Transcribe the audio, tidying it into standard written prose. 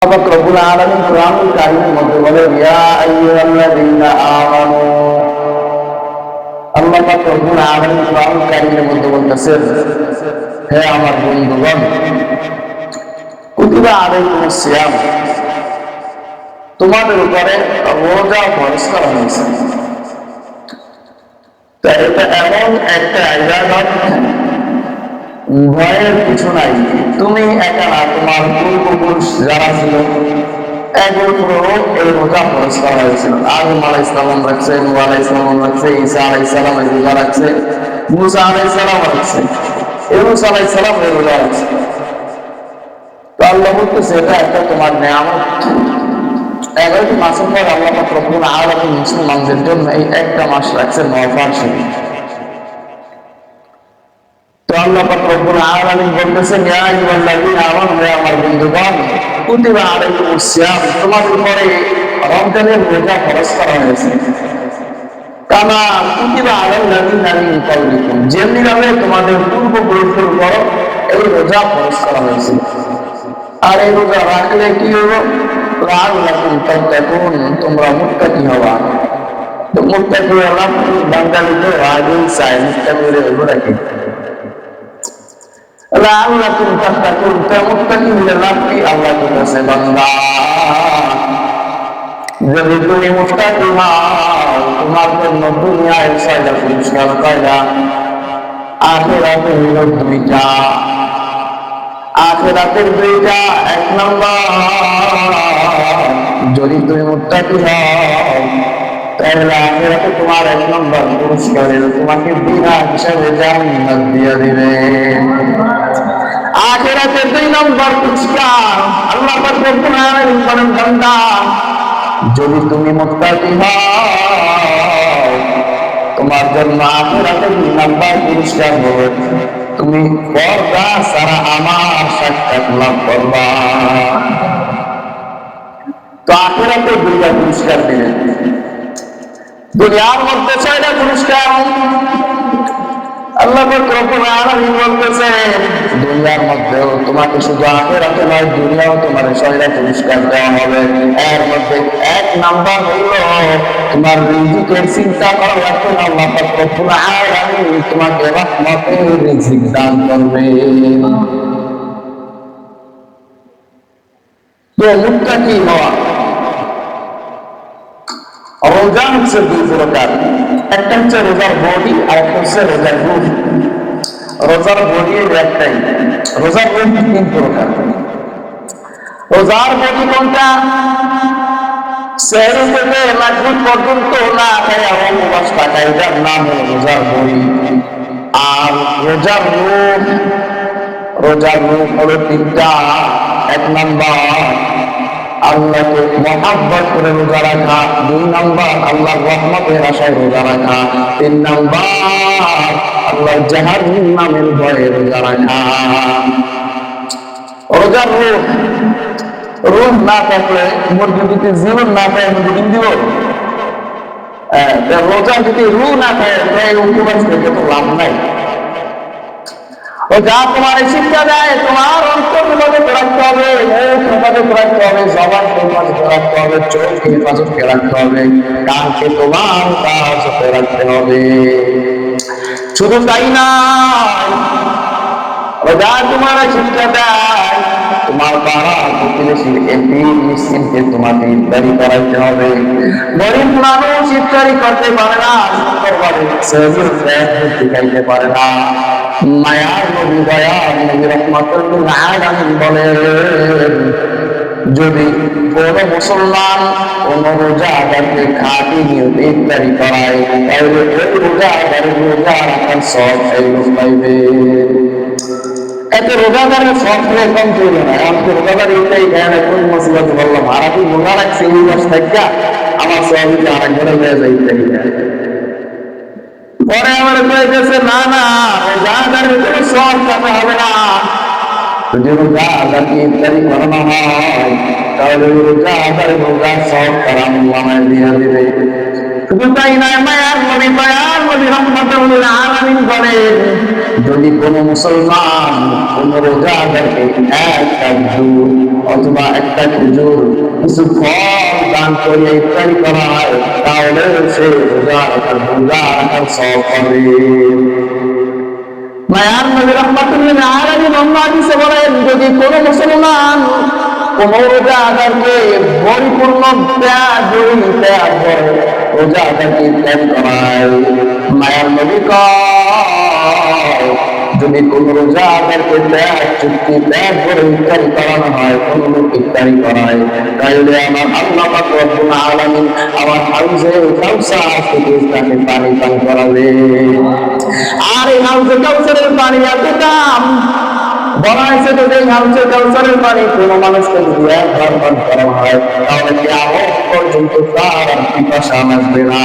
পাক রব্বুল আলামিন কোরআনুল কারীমের মধ্যে বলেন, ইয়া আইয়ুহাল্লাযীনা আমানু। আল্লাহ পাক রব্বুল আলামিন কোরআনুল কারীমের মধ্যে বলতেছেন, হে আমার বন্ধুগণ, কুতিবা আলাইকুমুস সিয়াম, তোমাদের উপরে রোজা ফরজ করা হয়েছে। তা এটা এমন একটা ইবাদত, ভয়ের কিছু নাই। তুমি একা না, তোমার পূর্বপুরুষ যারা ছিল এদের উপরেও এই রোজা ফরজ করা হয়েছিল। আদম আলাইহিস সালাম রাখছে, নূহ আলাইহিস সালাম রাখছে, ঈসা আলাইহিস সালাম এই রোজা রাখছে, মুসা আলাইহিস সালাম রাখছে, ইউনূস আলাইহিস সালাম এই রোজা রাখছে। তো আল্লাহ বলতেছে এটা একটা তোমার নেয়ামত। 11টি মাসের পর আল্লাহ পাক রব্বুল আলামিন মুসলমানদের জন্য এই একটা মাস রাখছে নফল শরীফ। তো আল্লাহ পাক রব্বুল আলামিন বলতেছেন, ইয়া আইয়ুহাল্লাযীনা আমানু, হে আমার বন্ধুগণ, কুতিবা আলাইকুমুস সিয়াম, তোমাদের উপরে রমজানের রোজা ফরজ করা হয়েছে। কামা কুতিবা আলাল্লাযীনা মিন ক্বাবলিকুম, যেমনি ভাবে তোমাদের পূর্বপুরুষদের উপর এই রোজা ফরজ করা হয়েছে। আর এই রোজা রাখলে কি হলো? লাআল্লাকুম তাত্তাকুন, তোমরা মুত্তাকি হবা। তো মুত্তাকি হলাম বাঙালিতে রাগই চায়, মুত্তাকি হলো নাকি? লাআল্লাকুম তাত্তাকুন, মুত্তাকি হলে লাভ কি? আল্লাহ বলেছে, বান্দা যদি তুমি মুত্তাকি হও, তোমার জন্য দুনিয়ায় 6টা পুরস্কার পাইবা, আখিরাতে হলো 2টা। আখিরাতের 2টা, 1 নম্বর, যদি তুমি মুত্তাকি হও তাহলে আখিরাতে তোমার 1 নম্বর পুরস্কার হলো তোমাকে বিনা হিসাবে জান্নাত দিয়ে দিবে। আখিরাতের 2 নম্বর পুরস্কার, আল্লাহ পাক রব্বুল আলামিন বলেন, বান্দা যদি তুমি মুত্তাকি হও, তোমার জন্য আখিরাতে 2 নম্বর পুরস্কার হবে তুমি পর্দা ছাড়া আমার সাক্ষাৎ লাভ করবা। তো আখিরাতে 2টা পুরস্কার দিলেন, দুনিয়ার মধ্যে 6টা পুরস্কার। আল্লাহ পাক রব্বুল আলামিন বলতেছে, দুনিয়ার মধ্যেও তোমাকে শুধু আখিরাতে নয়, দুনিয়াও তোমার 6টা পুরস্কার দেওয়া হবে। এর মধ্যে 1 নাম্বার হলো তোমার রিজিকের চিন্তা করা লাগবে না, আল্লাহ পাক রব্বুল আলামিন তোমাকে রহমতের রিজিক দান করবে। তো মুত্তাকি হওয়া, রোজা হচ্ছে 2 প্রকার, একটা হচ্ছে রোজার বডি আর একটা হচ্ছে রোজার রূপ। রোজার বডি একটাই, রোজার রূপ 3 প্রকার। রোজার বডি কোনটা? সেহরি থেকে মাগরিব পর্যন্ত না খায় উপবাস থাকা, এটার নাম হলো রোজার বডি। আর রোজার রূপ, রোজার রূপ হলো 3টা। 1 নম্বর, আল্লাহকে মহাব্বত করে রোজা রাখা। 2 নম্বর, আল্লাহর রহমতের আশায় রোজা রাখা। 3 নম্বর, আল্লাহর জাহান্নামের ভয়ে রোজা রাখা। রোজার রূপ, রূপ না থাকলে মুরগি যদি জীবন না পায় ডিম দিব? রোজা যদি রূপ না থাকে তাহলে উপবাস থেকে তো লাভ নাই। ও যা তোমার শিক্ষা দেয়, তোমার অন্তর হেফাজত রাখতে হবে, মুখ হেফাজত রাখতে হবে, জবান হেফাজত রাখতে হবে, চোখ হেফাজত রাখতে হবে, কানকে তোমার হেফাজতে রাখতে হবে। শুধু তাই না, ও যা তোমার শিক্ষা দেয়, তোমার পাড়া প্রতিবেশীর এমপি মিসকিনকে তোমাকে ইফতারি করাইতে হবে। গরিব মানুষ ইফতারি করতে পারে না, সুন্দরভাবে খাইতে পারে না। মায়ার নবী, দয়ার নবী রহমাতুল আলামিন বলেন, যদি কোন মুসলমান কোন রোজাদারকে খাঁটি নিয়তে ইফতারি করায়, তাহলে ওই রোজাদারের রোজা রাখার সব এই লোক পাইবে। এতে রোজাদারের সব কম চলবে না। আমাকে রোজাদার এইটাই জ্ঞান এখন মসজিদ বললাম, আর আপনি রোজা রাখছি এই মাস থেকে আমার সবকে আরেকবারে হয়ে যায় ইত্যাদি। পরে আমার কয়েছে, না না, রোজাদারের কোনো সব কথা হবে না। যদি রোজাদারকে ইফতারি করানো হয় তাহলে রোজাদারের রোজা সব তারা আল্লাহ দিয়ে দিবে। শুধু তাই নয়, মায়ার নবী রাহমাতুল আলামিন বলেন, যদি কোন মুসলমান কোন রোজাদারকে একটা খেজুর অথবা একটা খেজুর কিছু ফল দান করে ইফতারি করা হয়, তাহলে সে রোজা রাখার সওয়াব পাবে। মায়ার নবী রাহমাতুল আলামিন অন্য হাদিসে বলেন, যদি কোন মুসলমান কোন রোজাদারকে পরিপূর্ণ রোজাদারকে ইফতারি করায়, মায়ার নবী কয়, যদি কোন রোজাদারকে চুক্তি ত্যাগ করে ইফতারি করানো হয়, কোন লোক ইফতারি করায়, তাহলে আমার আল্লাহ পাক রব্বুল আলামিন আমার হাউজে কাউসার থেকে তাকে পানি পান করাবে। আর এই হাউজে কাউসারের পানি এত দাম, বলা হয়েছে যদি এই হাউজে কাউসারের পানি কোনো মানুষকে যদি একবার পান করা হয়, তাহলে কিয়ামত পর্যন্ত তার পিপাসা আসবে না।